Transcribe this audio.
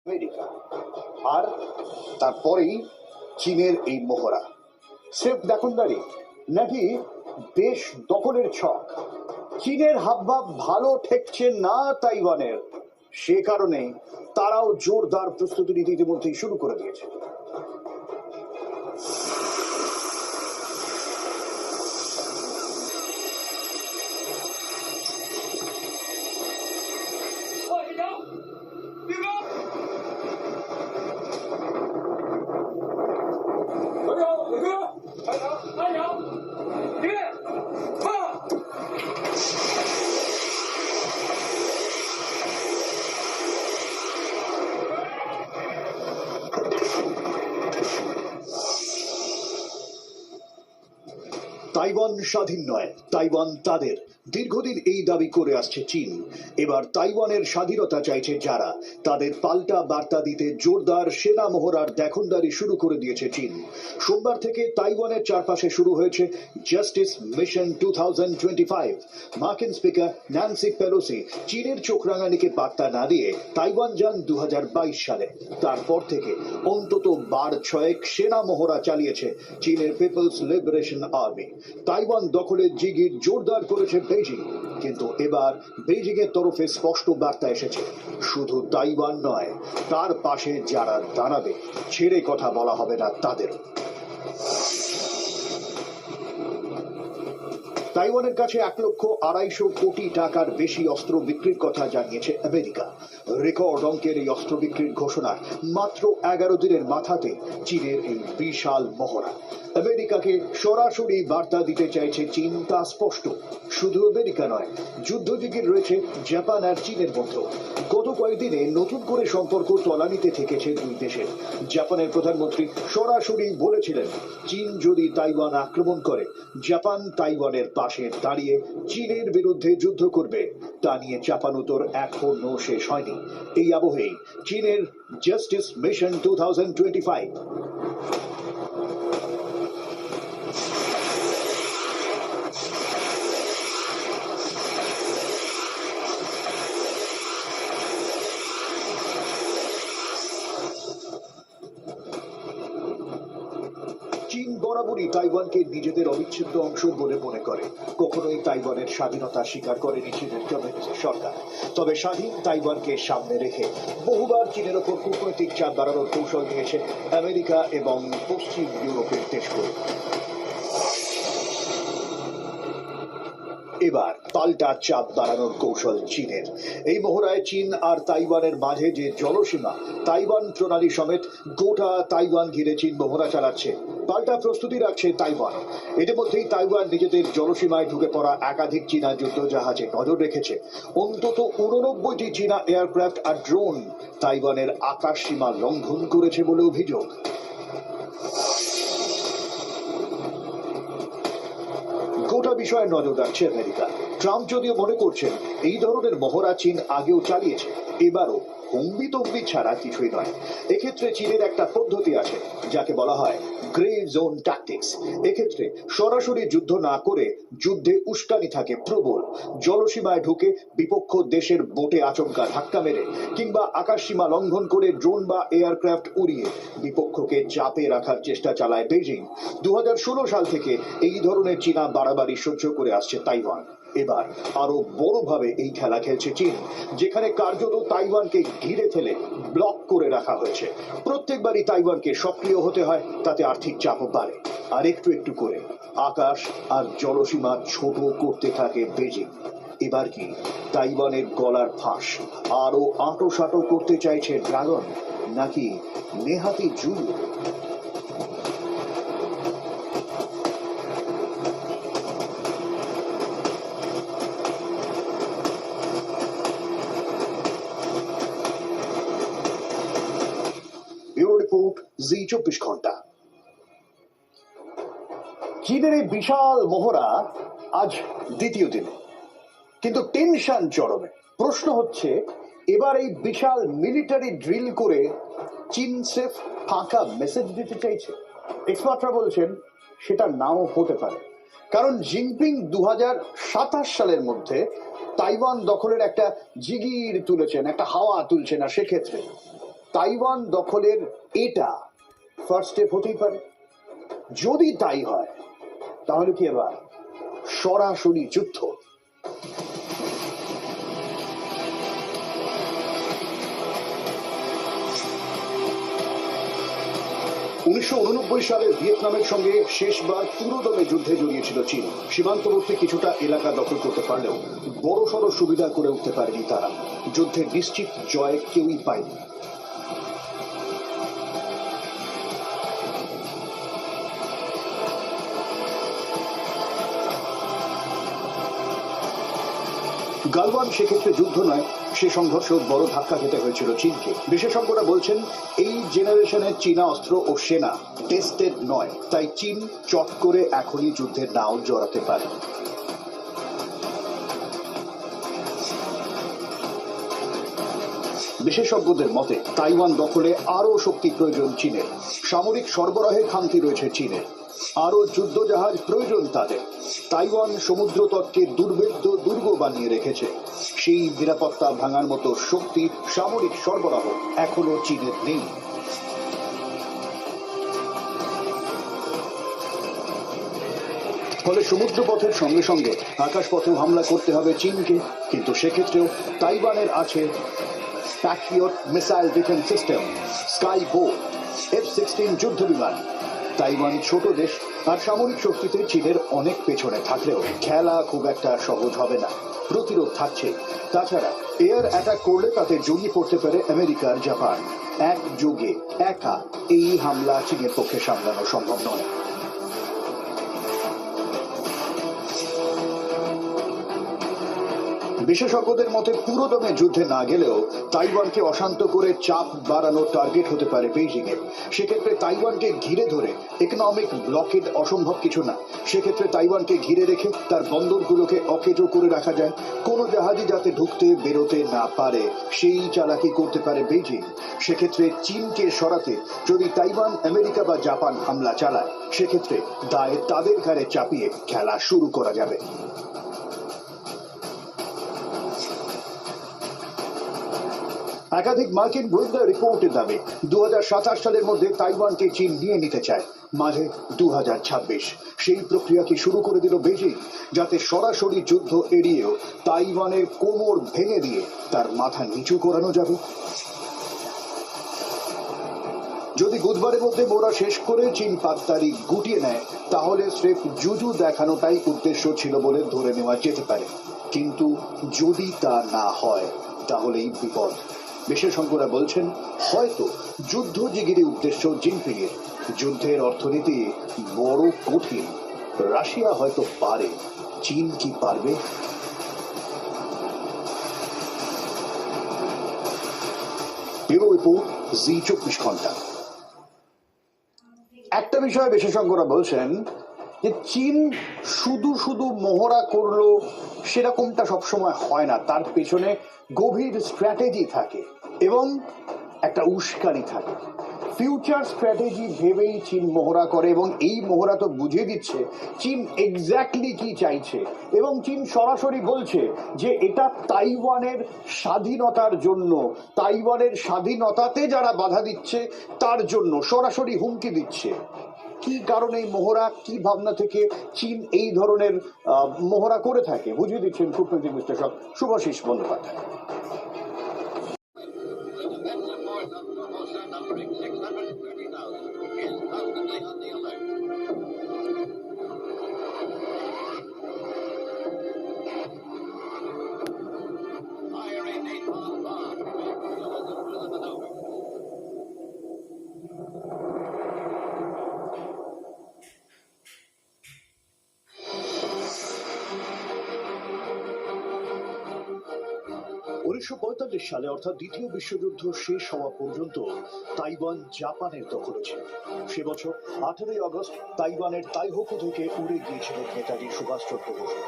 America, আর তারপরেই চীনের এই মহড়া। স্রেফ দেখনদারি নাকি দেশ দখলের ছক? চীনের হাবভাব ভালো ঠেকছে না তাইওয়ানের, সে কারণে তারাও জোরদার প্রস্তুতি নিতে ইতিমধ্যেই শুরু করে দিয়েছে। তাইওয়ান স্বাধীন নয়, তাইওয়ান তাদের। দীর্ঘদিন এই দাবি করে আসছে চীন। এবার তাইওয়ানের স্বাধীনতা চাইছে যারা, তাদের পাল্টা বার্তা দিতে জোরদার সেনা মহড়ার দেখনদারি শুরু করে দিয়েছে চীন। সোমবার থেকে তাইওয়ানের চারপাশে শুরু হয়েছে জাস্টিস মিশন 2025। মার্কিন স্পিকার ন্যান্সি পেলোসি চীনের চোখ রাঙানিকে বার্তা না দিয়ে তাইওয়ান যান 2022 সালে। তারপর থেকে অন্তত 12 সেনা মহড়া চালিয়েছে চীনের পিপলস লিবারেশন আর্মি। তাইওয়ান দখলের জিগির জোরদার করেছে বেইজিং, কিন্তু এবার বেইজিং এর তরফে স্পষ্ট বার্তা এসেছে, শুধু তাইওয়ান নয়, তার পাশে যারা দাঁড়াবে ছেড়ে কথা বলা হবে না তাদের। তাইওয়ানের কাছে 1,250 কোটি টাকার বেশি অস্ত্র বিক্রির কথা জানিয়েছে আমেরিকা। রেকর্ড অঙ্কের এই অস্ত্র বিক্রির ঘোষণা মাত্র 11 দিনের মাথাতে চীনের এই বিশাল মহড়া। আমেরিকাকে সরাসরি বার্তা দিতে চাইছে চীন, তা স্পষ্ট। শুধু আমেরিকা নয়, যুদ্ধজিগির রয়েছে জাপান আর চীনের মধ্যে। গত কয়েকদিনে নতুন করে সম্পর্ক তলানিতে থেকেছে দুই দেশের। জাপানের প্রধানমন্ত্রী সরাসরি বলেছিলেন, চীন যদি তাইওয়ান আক্রমণ করে, জাপান তাইওয়ানের পাশে দাঁড়িয়ে চীনের বিরুদ্ধে যুদ্ধ করবে। তা নিয়ে চাপানুতোর এখনো শেষ হয়নি। এই আবহেই চীনের জাস্টিস মিশন 2025। চীন বরাবরই তাইওয়ানকে নিজেদের অবিচ্ছেদ্য অংশ বলে মনে করে। কখনোই তাইওয়ানের স্বাধীনতা স্বীকার করেনি চীনের কমিউনিস্ট সরকার। তবে স্বাধীন তাইওয়ানকে সামনে রেখে বহুবার চীনের ওপর কূটনৈতিক চাপ বাড়ানোর কৌশল নিয়েছে আমেরিকা এবং পশ্চিম ইউরোপের দেশগুলো। এবার পাল্টা চাপ বাড়ানোর কৌশল চীনের। এই মহড়ায় চীন আর তাইওয়ানের মাঝে যে জলসীমা, তাইওয়ান প্রণালী সমেত গোটা তাইওয়ান ঘিরে চীন মহড়া চালাচ্ছে। পাল্টা প্রস্তুতি রাখছে তাইওয়ান। ইতিমধ্যেই তাইওয়ান নিজেদের জলসীমায় ঢুকে পড়া একাধিক চীনা যুদ্ধ জাহাজে নজর রেখেছে। অন্তত 89টি চীনা এয়ারক্রাফট আর ড্রোন তাইওয়ানের আকাশ সীমা লঙ্ঘন করেছে বলে অভিযোগ। গোটা বিষয়ে নজর রাখছে আমেরিকা। ট্রাম্প যদিও মনে করছেন এই ধরনের মহড়া চীন আগেও চালিয়েছে, এবারও হম্বি তম্বি ছাড়া কিছুই নয়। এক্ষেত্রে চীনের একটা পদ্ধতি আছে যাকে বলা হয় গ্রে জোন ট্যাকটিক্স। এক্ষেত্রে সরাসরি যুদ্ধ না করে যুদ্ধে উস্কানি থাকে প্রবল। জলসীমায় ঢুকে বিপক্ষ দেশের বোটে আচমকা ধাক্কা মেরে কিংবা আকাশসীমা লঙ্ঘন করে ড্রোন বা এয়ারক্রাফট উড়িয়ে বিপক্ষকে চাপে রাখার চেষ্টা চালায় বেইজিং। 2016 সাল থেকে এই ধরনের চীনা বাড়াবাড়ি সহ্য করে আসছে তাইওয়ান। এবার আরো বড়ভাবে এই খেলা খেলছে চীন, যেখানে কার্যত তাইওয়ানকে ঘিরে ফেলে ব্লক করে রাখা হয়েছে। প্রত্যেকবারই তাইওয়ানকে সক্রিয় হতে হয়, তাতে আর্থিক চাপও বাড়ে। আর একটু একটু করে আকাশ আর জলসীমা ছোট করতে থাকে বেইজিং। এবার কি তাইওয়ানের গলার ফাঁস আরো আঁটোসাঁটো করতে চাইছে ড্রাগন, নাকি নেহাতি জুলু? ব্যুরো রিপোর্ট, জি 24 ঘন্টা। চীনের এই বিশাল মহড়া আজ দ্বিতীয় দিনে, কিন্তু টেনশন চরমে। প্রশ্ন হচ্ছে, এবার এই বিশাল মিলিটারি ড্রিল করে চীন স্রেফ ফাঁকা মেসেজ দিতে চাইছে? এক্সপার্টরা বলছেন সেটা নাও হতে পারে, কারণ জিনপিং 2027 সালের মধ্যে তাইওয়ান দখলের একটা জিগির তুলেছেন, একটা হাওয়া তুলছেন। আর সেক্ষেত্রে তাইওয়ান দখলের এটা ফার্স্ট স্টেপ হতেই পারে। যদি তাই হয় তাহলে কি এবার সরাসরি যুদ্ধ? 1989 সালে ভিয়েতনামের সঙ্গে শেষবার পুরোদমে যুদ্ধে জড়িয়েছিল চীন। সীমান্তবর্তী কিছুটা এলাকা দখল করতে পারলেও বড়সড় সুবিধা করে উঠতে পারেনি তারা। যুদ্ধের নিশ্চিত জয় কেউই পায়নি। গালওয়ান সেক্ষেত্রে যুদ্ধ নয়, সে সংঘর্ষ বড় ধাক্কা খেতে হয়েছিল চীনকে। বিশেষজ্ঞরা বলছেন এই জেনারেশনের চীনা অস্ত্র ও সেনা টেস্টেড নয়, তাই চীন চট করে এখনই যুদ্ধের নাও জড়াতে পারে। বিশেষজ্ঞদের মতে তাইওয়ান দখলে আরও শক্তি প্রয়োজন চীনের। সামরিক সরবরাহে খামতি রয়েছে চীনের, আরও যুদ্ধজাহাজ প্রয়োজন তাদের। তাইওয়ান সমুদ্রতটকে দুর্ভেদ্য দুর্গ বানিয়ে রেখেছে, সেই নিরাপত্তা ভাঙার মতো শক্তি সামরিক সরবরাহ এখনো চীনের নেই। ফলে সমুদ্রপথের সঙ্গে সঙ্গে আকাশপথেও হামলা করতে হবে চীনকে, কিন্তু সেক্ষেত্রেও তাইওয়ানের আছে Patriot missile defence system, sky বো, F-16 যুদ্ধ বিমান। তাইওয়ান ছোট দেশ আর সামরিক শক্তিতে চীনের অনেক পেছনে থাকলেও খেলা খুব একটা সহজ হবে না, প্রতিরোধ থাকছে। তাছাড়া এয়ার অ্যাটাক করলে তাতে জড়িয়ে পড়তে পারে আমেরিকার জাপান। একযোগে একা এই হামলা চীনের পক্ষে সামলানো সম্ভব নয়। বিশেষজ্ঞদের মতে পুরোদমে যুদ্ধে না গেলেও তাইওয়ানকে অশান্ত করে চাপ বাড়ানোর টার্গেট হতে পারে বেইজিং এর। সেক্ষেত্রে তাইওয়ানকে ঘিরে ধরে ইকোনমিক ব্লকেড অসম্ভব কিছু না। সেক্ষেত্রে তাইওয়ানকে ঘিরে রেখে তার বন্দরগুলোকে অকেজো করে রাখা যায়, কোনো জাহাজই যাতে ঢুকতে বেরোতে না পারে সেই চালাকি করতে পারে বেইজিং। সেক্ষেত্রে চীনকে সরাতে যদি তাইওয়ান আমেরিকা বা জাপান হামলা চালায়, সেক্ষেত্রে দায় তাদের ঘাড়ে চাপিয়ে খেলা শুরু করা যাবে। একাধিক মার্কিন গোয়েন্দা রিপোর্টের দাবি 2027 সালের মধ্যে তাইওয়ানকে চীন নিয়ে নিতে চায়, মাঝে 2026। সেই প্রক্রিয়াকে শুরু করে দিল বেইজিং, যাতে সরাসরি যুদ্ধ এড়িয়েও তাইওয়ানের কোমর ভেঙে দিয়ে তার মাথা নিচু করানো যাবে। যদি বুধবারের মধ্যে মোড়া শেষ করে চীন 5 তারিখ গুটিয়ে নেয়, তাহলে স্রেফ জুজু দেখানোটাই উদ্দেশ্য ছিল বলে ধরে নেওয়া যেতে পারে। কিন্তু যদি তা না হয় তাহলেই বিপদ। বিশেষজ্ঞরা বলছেন হয়তো যুদ্ধজিগিরি উদ্দেশ্য জিনপিংয়ের। যুদ্ধের অর্থনীতি বড় কঠিন। রাশিয়া হয়তো পারে, চীন কি পারবে? ব্যুরো রিপোর্ট, জি24 ঘন্টা। একটা বিষয়ে বিশেষজ্ঞরা বলছেন যে চীন শুধু শুধু মহড়া করলো সেরকমটা সবসময় হয় না, তার পেছনে গভীর স্ট্র্যাটেজি থাকে এবং একটা উস্কানি থাকে। ফিউচার স্ট্র্যাটেজি ভেবেই চীন মহড়া করে এবং এই মহড়া তো বুঝিয়ে দিচ্ছে চীন এক্স্যাক্টলি কি চাইছে। এবং চীন সরাসরি বলছে যে এটা তাইওয়ানের স্বাধীনতার জন্য, তাইওয়ানের স্বাধীনতাতে যারা বাধা দিচ্ছে তার জন্য সরাসরি হুমকি দিচ্ছে। কি কারণে এই মহড়া, কি ভাবনা থেকে চীন এই ধরনের মহড়া করে থাকে বুঝিয়ে দিচ্ছেন কূটনৈতিক বিশ্লেষক শুভাশিস বন্দ্যোপাধ্যায়। উনিশশো সালে অর্থাৎ দ্বিতীয় বিশ্বযুদ্ধ শেষ হওয়া পর্যন্ত তাইওয়ান জাপানের দখলে ছিল। সে বছর 18 আগস্ট তাইওয়ানের তাইহোকু থেকে উড়ে গিয়েছিল নেতাজি সুভাষচন্দ্র বসু।